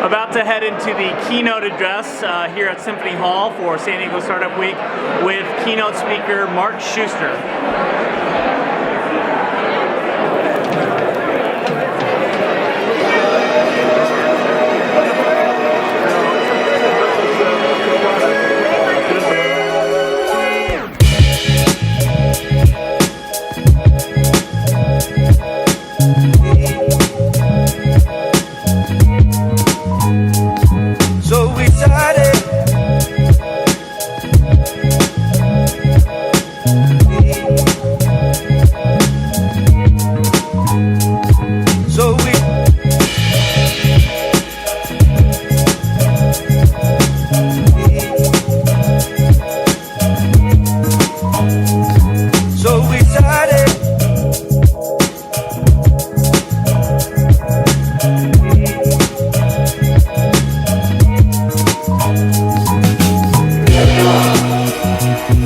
About to head into the keynote address here at Symphony Hall for San Diego Startup Week with keynote speaker Mark Suster.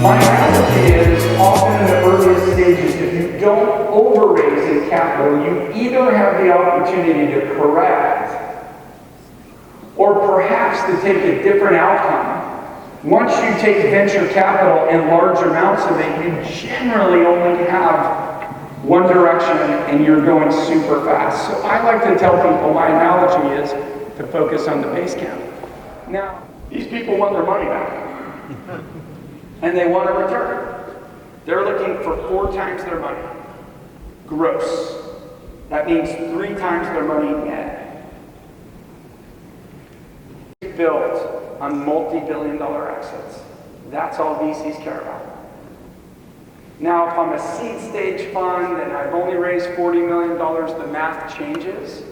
My analogy is, often in the earliest stages, if you don't overraise in capital, you either have the opportunity to correct or perhaps to take a different outcome. Once you take venture capital in large amounts of it, you generally only have one direction and you're going super fast. So I like to tell people, my analogy is to focus on the base camp. Now, these people want their money back. And they want a return. They're looking for 4 times their money. Gross. That means 3 times their money net. Built on multi-billion-dollar exits. That's all VCs care about. Now, if I'm a seed stage fund and I've only raised $40 million, the math changes.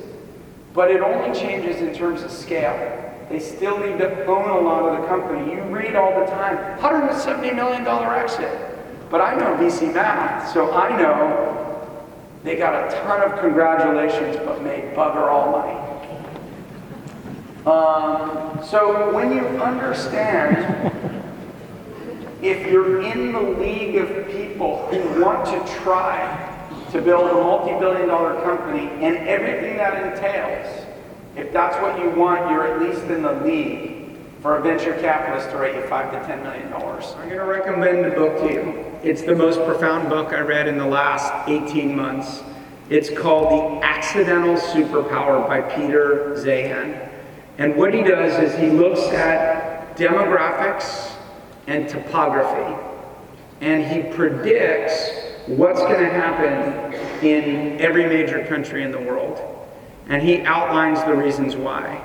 But it only changes in terms of scale. They still need to own a lot of the company. You read all the time, $170 million exit. But I know VC math, so I know they got a ton of congratulations, but made bugger all money. So when you understand, if you're in the league of people who want to try to build a multi-billion-dollar company and everything that entails, if that's what you want, you're at least in the league for a venture capitalist to rate you $5 to $10 million. I'm going to recommend a book to you. It's the most profound book I read in the last 18 months. It's called The Accidental Superpower by Peter Zeihan. And what he does is he looks at demographics and topography. And he predicts what's going to happen in every major country in the world. And he outlines the reasons why.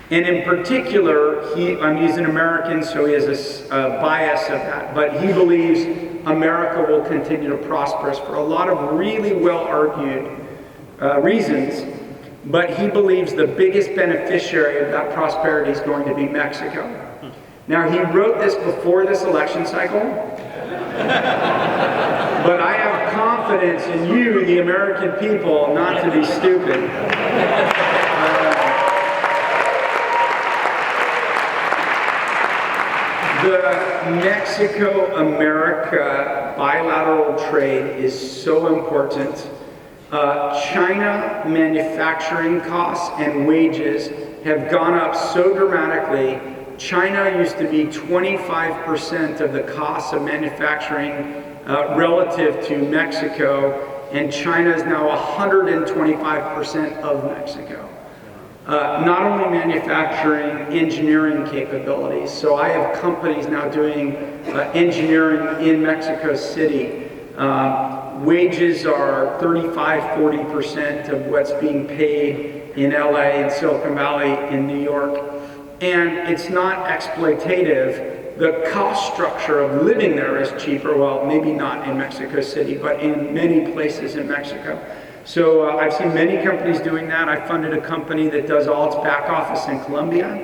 And in particular, he's an American, so he has a bias of that, but he believes America will continue to prosper for a lot of really well-argued reasons, but he believes the biggest beneficiary of that prosperity is going to be Mexico. Now, he wrote this before this election cycle, but I have confidence in you, the American people, not to be stupid. The Mexico-America bilateral trade is so important. China manufacturing costs and wages have gone up so dramatically. China used to be 25% of the cost of manufacturing relative to Mexico, and China is now 125% of Mexico. Not only manufacturing, engineering capabilities. So I have companies now doing engineering in Mexico City. Wages are 35–40% of what's being paid in LA, in Silicon Valley, in New York. And it's not exploitative. The cost structure of living there is cheaper. Well, maybe not in Mexico City, but in many places in Mexico. So I've seen many companies doing that. I funded a company that does all its back office in Colombia.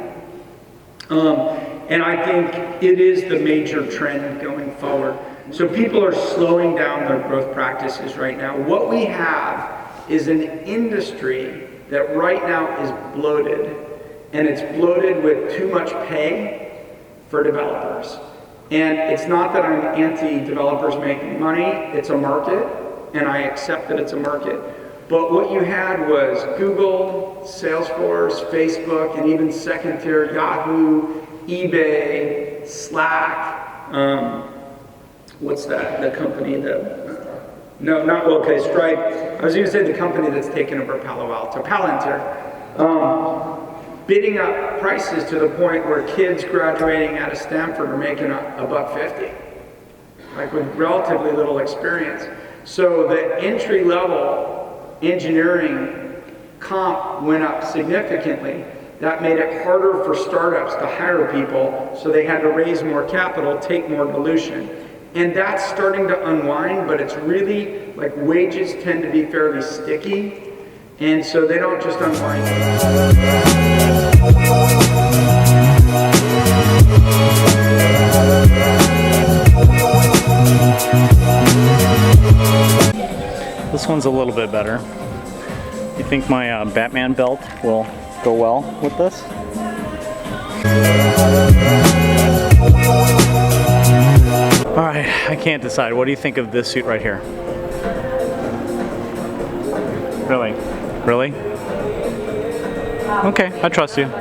And I think it is the major trend going forward. So people are slowing down their growth practices right now. What we have is an industry that right now is bloated. And it's bloated with too much pay for developers. And it's not that I'm anti-developers making money, it's a market, and I accept that it's a market. But what you had was Google, Salesforce, Facebook, and even second tier Yahoo, eBay, Slack, what's that? The company that, no, not, okay, Stripe. I was going to say the company that's taken over Palo Alto, Palantir. Bidding up prices to the point where kids graduating out of Stanford are making $1.50, like with relatively little experience. So the entry level engineering comp went up significantly. That made it harder for startups to hire people, so they had to raise more capital, take more dilution. And that's starting to unwind, but it's really, like, wages tend to be fairly sticky, and so they don't just unwind. This one's a little bit better. You think my Batman belt will go well with this? All right, I can't decide. What do you think of this suit right here? Really? Really? Okay, I trust you.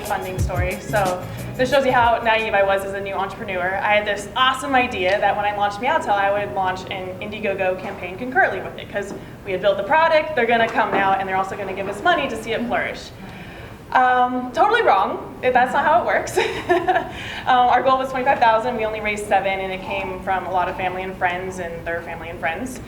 Funding story. So this shows you how naive I was as a new entrepreneur. I had this awesome idea that when I launched Meowtel, I would launch an Indiegogo campaign concurrently with it, because we had built the product, they're going to come now, and they're also going to give us money to see it flourish. Totally wrong. That's not how it works. Our goal was 25,000. We only raised 7, and it came from a lot of family and friends and their family and friends.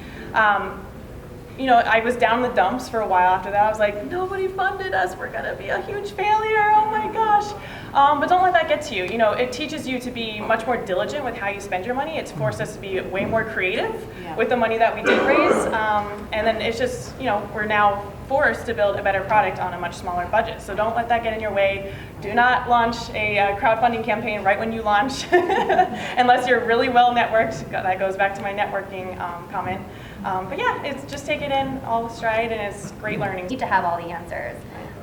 You know, I was down in the dumps for a while after that. I was like, nobody funded us. We're going to be a huge failure. Oh my gosh. But don't let that get to you. You know, it teaches you to be much more diligent with how you spend your money. It's forced us to be way more creative with the money that we did raise. And then it's just, you know, we're now forced to build a better product on a much smaller budget. So don't let that get in your way. Do not launch a crowdfunding campaign right when you launch, unless you're really well networked. That goes back to my networking comment. But yeah, it's just take it in all with stride, and it's great learning. You need to have all the answers.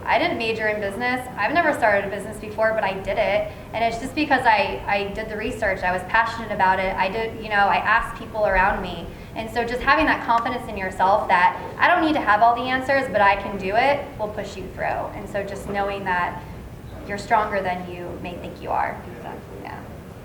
I didn't major in business. I've never started a business before, but I did it. And it's just because I did the research. I was passionate about it. I asked people around me. And so just having that confidence in yourself that I don't need to have all the answers, but I can do it, will push you through. And so just knowing that you're stronger than you may think you are. Yeah.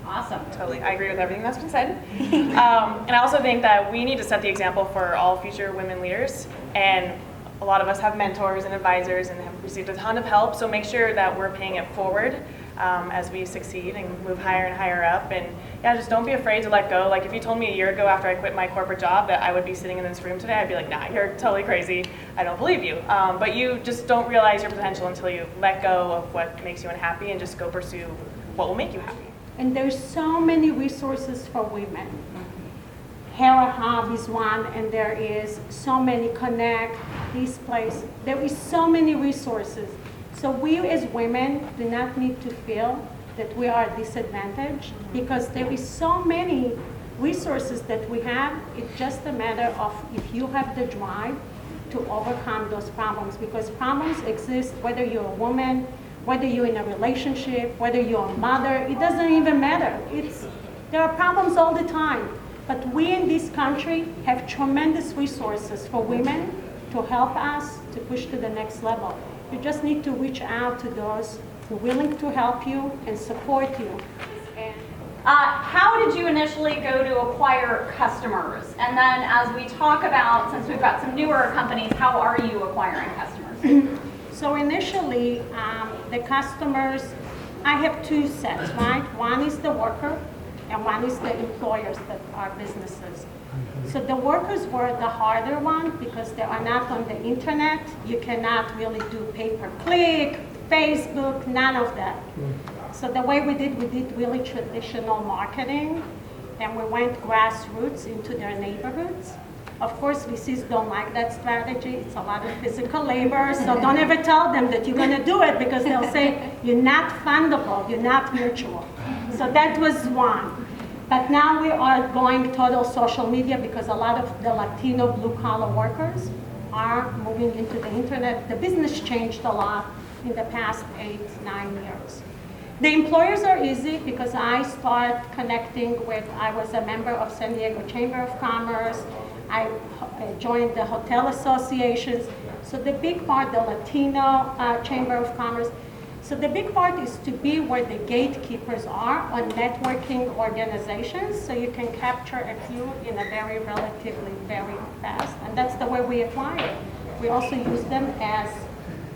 Awesome. Totally. I agree with everything that's been said. And I also think that we need to set the example for all future women leaders. And a lot of us have mentors and advisors and have received a ton of help. So make sure that we're paying it forward as we succeed and move higher and higher up. And yeah, just don't be afraid to let go. Like if you told me a year ago after I quit my corporate job that I would be sitting in this room today, I'd be like, nah, you're totally crazy. I don't believe you. But you just don't realize your potential until you let go of what makes you unhappy and just go pursue what will make you happy. And there's so many resources for women. Hera Hub is one, and there is so many Connect, this place. There is so many resources. So we as women do not need to feel that we are disadvantaged, because there is so many resources that we have. It's just a matter of if you have the drive to overcome those problems, because problems exist whether you're a woman, whether you're in a relationship, whether you're a mother, it doesn't even matter. There are problems all the time. But we in this country have tremendous resources for women to help us to push to the next level. You just need to reach out to those who are willing to help you and support you. How did you initially go to acquire customers? And then as we talk about, since we've got some newer companies, how are you acquiring customers? So initially, the customers, I have two sets, right? One is the worker, and one is the employers that are businesses. So the workers were the harder one because they are not on the internet. You cannot really do pay-per-click, Facebook, none of that. So the way we did really traditional marketing, and we went grassroots into their neighborhoods. Of course, VCs don't like that strategy. It's a lot of physical labor, so don't ever tell them that you're gonna do it, because they'll say, you're not fundable, you're not mutual. So that was one. But now we are going total social media because a lot of the Latino blue-collar workers are moving into the internet. The business changed a lot in the past 8-9 years. The employers are easy because I start connecting with, I was a member of San Diego Chamber of Commerce. I joined the hotel associations. So the big part, the Latino Chamber of Commerce. So the big part is to be where the gatekeepers are on networking organizations, so you can capture a few in a relatively very fast. And that's the way we acquire. We also use them as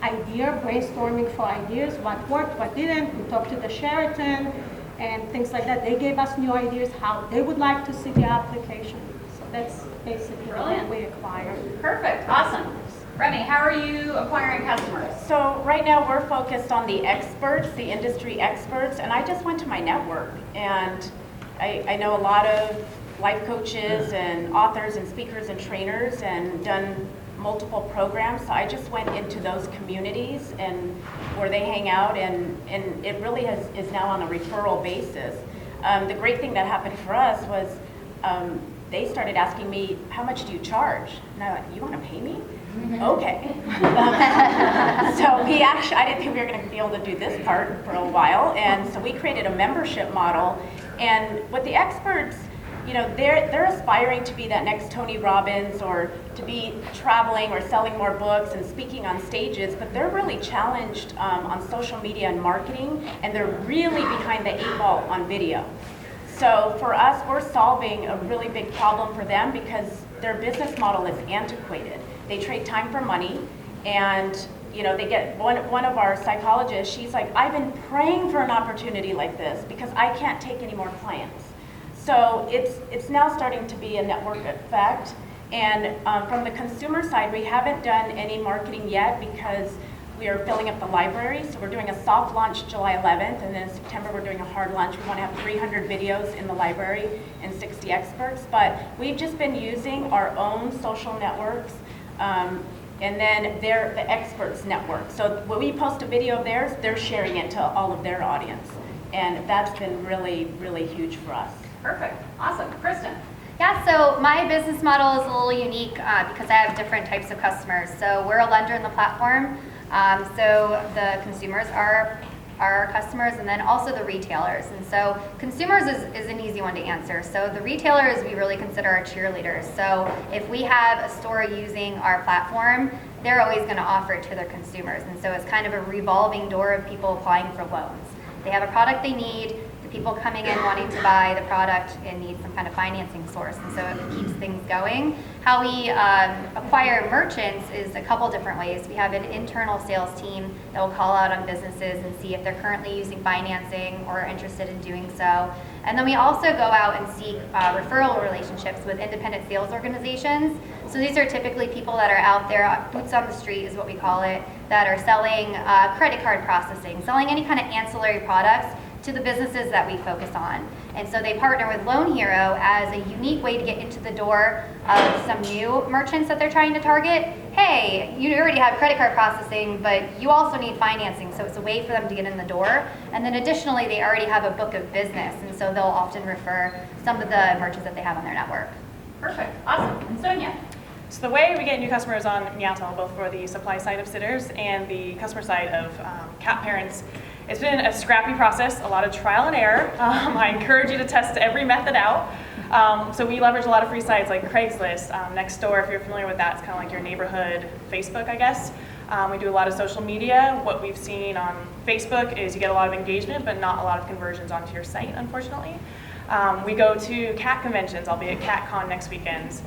brainstorming for ideas, what worked, what didn't. We talked to the Sheraton and things like that. They gave us new ideas how they would like to see the application. So that's basically what we acquire. Perfect, awesome. Remy, how are you acquiring customers? So right now we're focused on the experts, the industry experts, and I just went to my network, and I know a lot of life coaches and authors and speakers and trainers and done multiple programs. So I just went into those communities and where they hang out, and it really is now on a referral basis. The great thing that happened for us was they started asking me, how much do you charge? And I went, you want to pay me? Okay. So I didn't think we were going to be able to do this part for a while, and so we created a membership model. And with the experts, you know, they're aspiring to be that next Tony Robbins or to be traveling or selling more books and speaking on stages, but they're really challenged on social media and marketing, and they're really behind the 8 ball on video. So for us, we're solving a really big problem for them because their business model is antiquated. They trade time for money, and you know, they get one of our psychologists, she's like, I've been praying for an opportunity like this because I can't take any more clients. So it's now starting to be a network effect. And from the consumer side, we haven't done any marketing yet because we are filling up the library. So we're doing a soft launch July 11th, and then in September we're doing a hard launch. We want to have 300 videos in the library and 60 experts. But we've just been using our own social networks, and then they're the experts network. So when we post a video of theirs, they're sharing it to all of their audience. And that's been really, really huge for us. Perfect, awesome. Kristen. Yeah, so my business model is a little unique because I have different types of customers. So we're a lender in the platform. So the consumers are our customers, and then also the retailers. And so consumers is an easy one to answer. So the retailers we really consider our cheerleaders. So if we have a store using our platform, they're always going to offer it to their consumers. And so it's kind of a revolving door of people applying for loans. They have a product they need, the people coming in wanting to buy the product and need some kind of financing source, and so it keeps things going. How we acquire merchants is a couple different ways. We have an internal sales team that will call out on businesses and see if they're currently using financing or are interested in doing so. And then we also go out and seek referral relationships with independent sales organizations. So these are typically people that are out there, boots on the street is what we call it, that are selling credit card processing, selling any kind of ancillary products to the businesses that we focus on. And so they partner with Loan Hero as a unique way to get into the door of some new merchants that they're trying to target. Hey, you already have credit card processing, but you also need financing, so it's a way for them to get in the door. And then additionally, they already have a book of business, and so they'll often refer some of the merchants that they have on their network. Perfect, awesome. And Sonia. So the way we get new customers on Meowtel, both for the supply side of sitters and the customer side of cat parents, it's been a scrappy process, a lot of trial and error. I encourage you to test every method out. So we leverage a lot of free sites like Craigslist, Nextdoor, if you're familiar with that, it's kind of like your neighborhood Facebook, I guess. We do a lot of social media. What we've seen on Facebook is you get a lot of engagement, but not a lot of conversions onto your site, unfortunately. We go to cat conventions. I'll be at CatCon next weekend.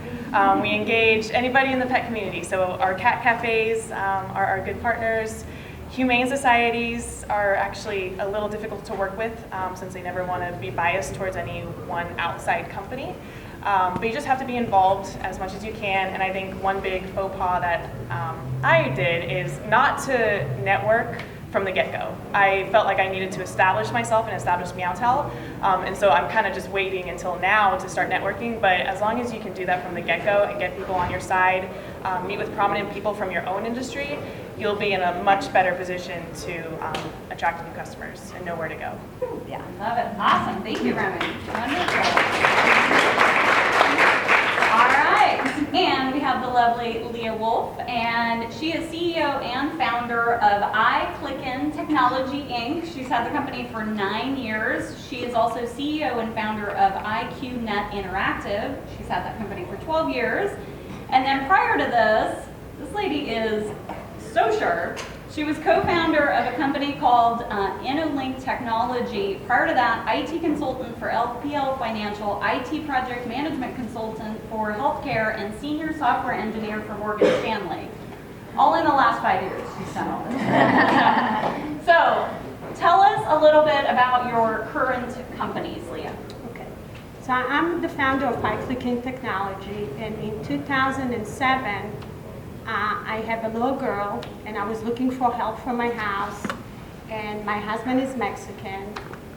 We engage anybody in the pet community. So our cat cafes are our good partners. Humane societies are actually a little difficult to work with since they never want to be biased towards any one outside company. But you just have to be involved as much as you can. And I think one big faux pas that I did is not to network from the get-go. I felt like I needed to establish myself and establish Meowtel, and so I'm kind of just waiting until now to start networking, but as long as you can do that from the get-go and get people on your side, meet with prominent people from your own industry, you'll be in a much better position to attract new customers and know where to go. Yeah, love it. Awesome. Thank you, Roman. Wonderful. All right, and we have the lovely Leah Wolf, and she is CEO and founder of iClicken Technology, Inc. She's had the company for 9 years. She is also CEO and founder of IQNet Interactive. She's had that company for 12 years. And then prior to this lady is so sharp. She was co-founder of a company called InnoLink Technology. Prior to that, IT consultant for LPL Financial, IT project management consultant for healthcare, and senior software engineer for Morgan Stanley. All in the last 5 years, she's done all this. So, tell us a little bit about your current companies, Leah. Okay. So I'm the founder of iClicken Technology, and in 2007, I have a little girl, and I was looking for help for my house, and my husband is Mexican,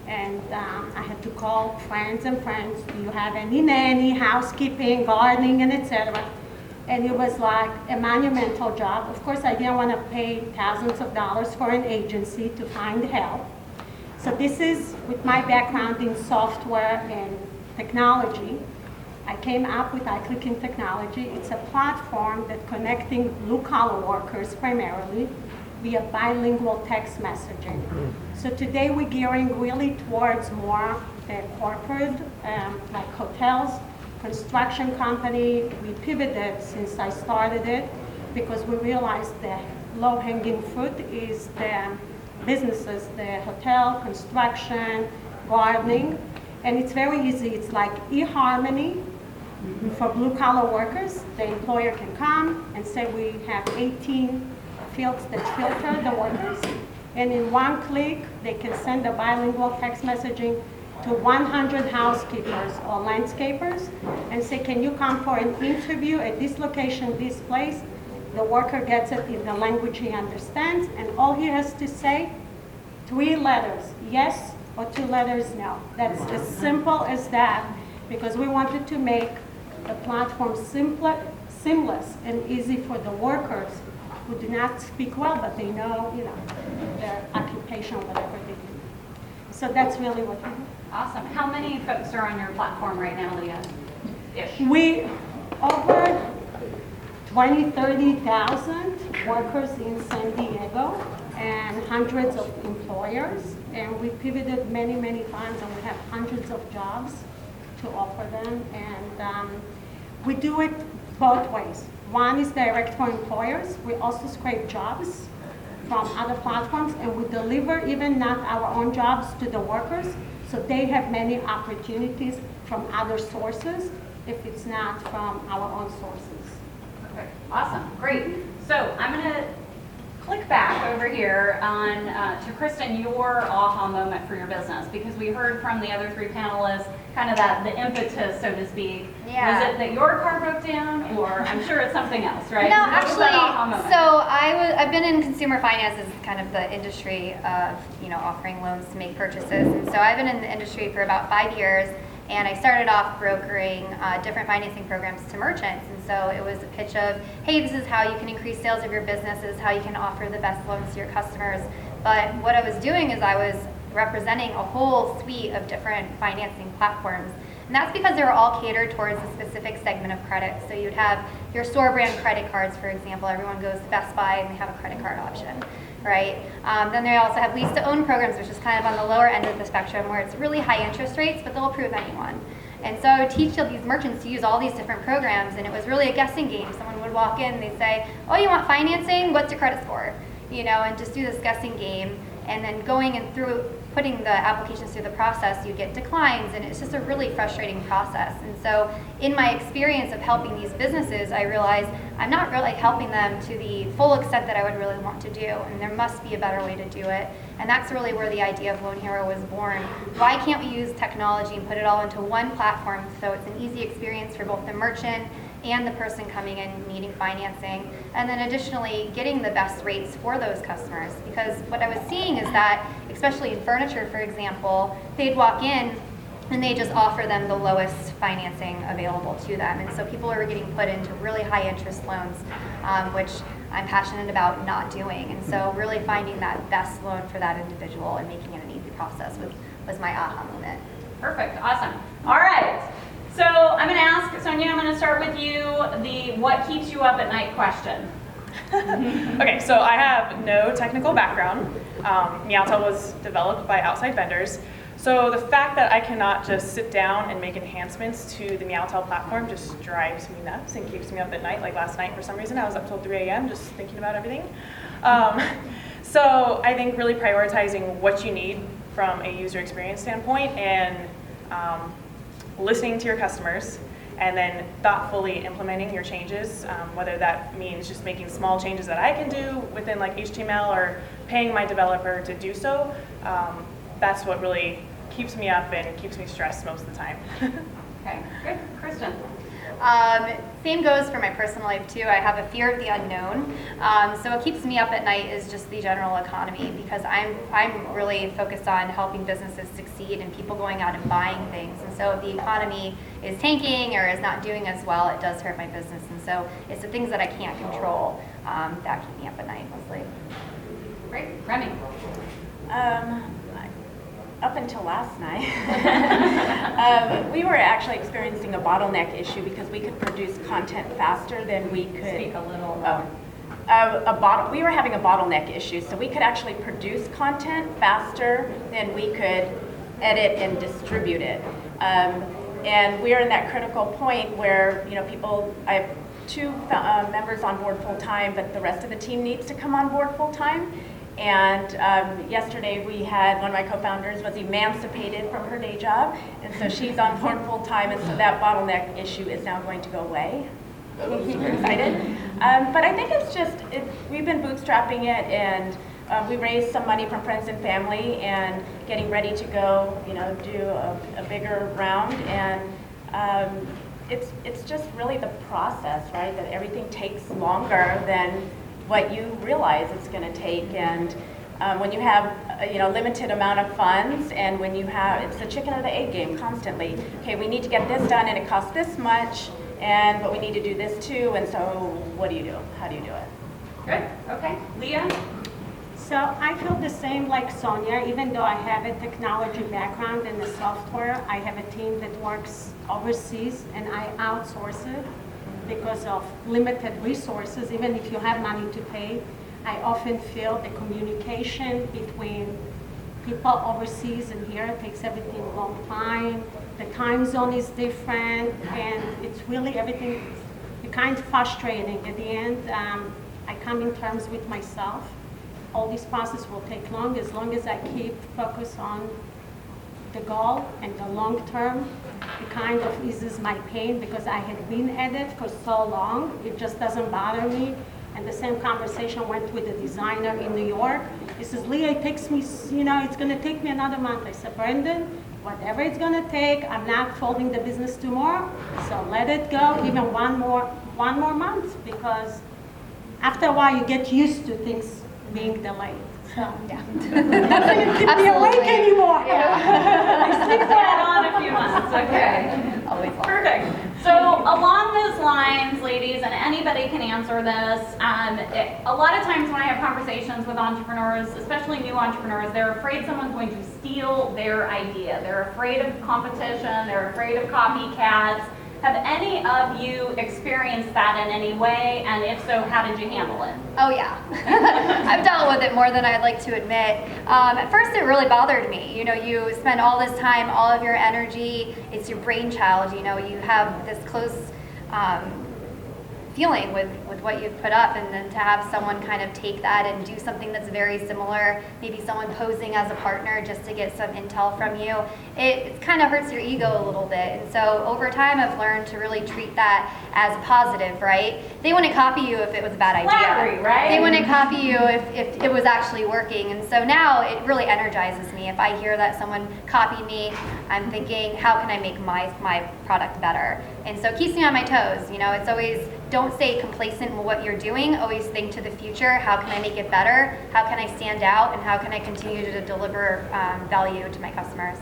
and I had to call friends, do you have any nanny, housekeeping, gardening, and etc. And it was like a monumental job. Of course, I didn't want to pay thousands of dollars for an agency to find help. So this is with my background in software and technology. I came up with iClicken Technology. It's a platform that connecting blue-collar workers primarily via bilingual text messaging. So today we're gearing really towards more corporate, like hotels, construction company. We pivoted since I started it because we realized the low-hanging fruit is the businesses, the hotel, construction, gardening, and it's very easy. It's like eHarmony. For blue-collar workers, the employer can come and say we have 18 fields that filter the workers, and in one click, they can send a bilingual text messaging to 100 housekeepers or landscapers and say, can you come for an interview at this location, this place? The worker gets it in the language he understands, and all he has to say, 3 letters, yes, or 2 letters, no. That's as simple as that, because we wanted to make the platform seamless and easy for the workers who do not speak well, but they know, their occupation, whatever they do. So that's really what we do. Awesome. How many folks are on your platform right now, Leah? Ish. We over 20, 30,000 workers in San Diego and hundreds of employers, and we pivoted many, many times, and we have hundreds of jobs to offer them, and we do it both ways. One is direct for employers. We also scrape jobs from other platforms, and we deliver even not our own jobs to the workers, so they have many opportunities from other sources if it's not from our own sources. Okay. Awesome. Great. So I'm going to click back over here on to Kristen, your aha moment for your business, because we heard from the other 3 panelists kind of that the impetus, so to speak. Yeah. Was it that your car broke down, or I'm sure it's something else, right? No, What was that aha actually, moment? so I've been in consumer finance as kind of the industry of, offering loans to make purchases. And so I've been in the industry for about 5 years, and I started off brokering different financing programs to merchants. And so it was a pitch of, hey, this is how you can increase sales of your business, this is how you can offer the best loans to your customers. But what I was doing is I was representing a whole suite of different financing platforms. And that's because they were all catered towards a specific segment of credit. So you'd have your store brand credit cards, for example. Everyone goes to Best Buy and they have a credit card option, right? Then they also have lease to own programs, which is kind of on the lower end of the spectrum, where it's really high interest rates, but they'll approve anyone. And so I would teach these merchants to use all these different programs, and it was really a guessing game. Someone would walk in and they'd say, oh, you want financing? What's your credit score? And just do this guessing game. And then going and putting the applications through the process, you get declines, and it's just a really frustrating process. And so in my experience of helping these businesses, I realized I'm not really helping them to the full extent that I would really want to do, and there must be a better way to do it. And that's really where the idea of Loan Hero was born. Why can't we use technology and put it all into one platform so it's an easy experience for both the merchant and the person coming in needing financing, and then additionally getting the best rates for those customers? Because what I was seeing is that, especially in furniture, for example, they'd walk in and they just offer them the lowest financing available to them. And so people are getting put into really high interest loans, which I'm passionate about not doing. And so really finding that best loan for that individual and making it an easy process was my aha moment. Perfect, awesome. All right, so I'm gonna ask, Sonia, I'm gonna start with you, the what keeps you up at night question. Okay, so I have no technical background. Meowtel was developed by outside vendors. So the fact that I cannot just sit down and make enhancements to the Meowtel platform just drives me nuts and keeps me up at night. Like last night, for some reason, I was up till 3 a.m. just thinking about everything. So I think really prioritizing what you need from a user experience standpoint and listening to your customers and then thoughtfully implementing your changes, whether that means just making small changes that I can do within like HTML or paying my developer to do so. That's what really keeps me up and keeps me stressed most of the time. Okay, good. Kristen. Same goes for my personal life too. I have a fear of the unknown. So what keeps me up at night is just the general economy, because I'm really focused on helping businesses succeed and people going out and buying things. And so if the economy is tanking or is not doing as well, it does hurt my business. And so it's the things that I can't control that keep me up at night mostly. Great. Remy. Up until last night, we were actually experiencing a bottleneck issue because we could produce content faster than we could. Speak a little. We were having a bottleneck issue, so we could actually produce content faster than we could edit and distribute it. And we're in that critical point where I have 2 members on board full time, but the rest of the team needs to come on board full time. And yesterday we had one of my co-founders was emancipated from her day job, and so she's on board full time, and so that bottleneck issue is now going to go away. Super excited. But I think it's just, we've been bootstrapping it, and we raised some money from friends and family and getting ready to go, do a bigger round. And it's just really the process, right? That everything takes longer than what you realize it's going to take, and when you have a limited amount of funds, and when you have, it's the chicken or the egg game constantly. Okay, we need to get this done, and it costs this much, but we need to do this too. And so, what do you do? How do you do it? Good. Okay, Leah. So I feel the same like Sonia. Even though I have a technology background in the software, I have a team that works overseas, and I outsource it because of limited resources. Even if you have money to pay, I often feel the communication between people overseas and here takes everything a long time. The time zone is different, and it's really everything kind of frustrating. At the end, I come in terms with myself. All this process will take long as I keep focus on the goal and the long term. It kind of eases my pain because I had been at it for so long. It just doesn't bother me. And the same conversation went with the designer in New York. He says, Leah, it takes me, it's going to take me another month. I said, Brendan, whatever it's going to take, I'm not folding the business tomorrow. So let it go even one more month, because after a while you get used to things being delayed. So, yeah. Doesn't keep me awake anymore. I sleep that on a few months. Okay. Always Perfect. So along those lines, ladies, and anybody can answer this, a lot of times when I have conversations with entrepreneurs, especially new entrepreneurs, they're afraid someone's going to steal their idea. They're afraid of competition. They're afraid of copycats. Have any of you experienced that in any way? And if so, how did you handle it? Oh yeah, I've dealt with it more than I'd like to admit. At first it really bothered me. You spend all this time, all of your energy, it's your brainchild, you have this close feeling with what you've put up, and then to have someone kind of take that and do something that's very similar, maybe someone posing as a partner just to get some intel from you, it kind of hurts your ego a little bit. And so over time I've learned to really treat that as positive, right? They wouldn't copy you if it was a bad idea. Flattery, right? They wouldn't copy you if it was actually working. And so now it really energizes me. If I hear that someone copied me, I'm thinking, how can I make my product better? And so it keeps me on my toes. It's always, don't stay complacent in what you're doing. Always think to the future. How can I make it better? How can I stand out? And how can I continue to deliver value to my customers?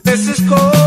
This is cold.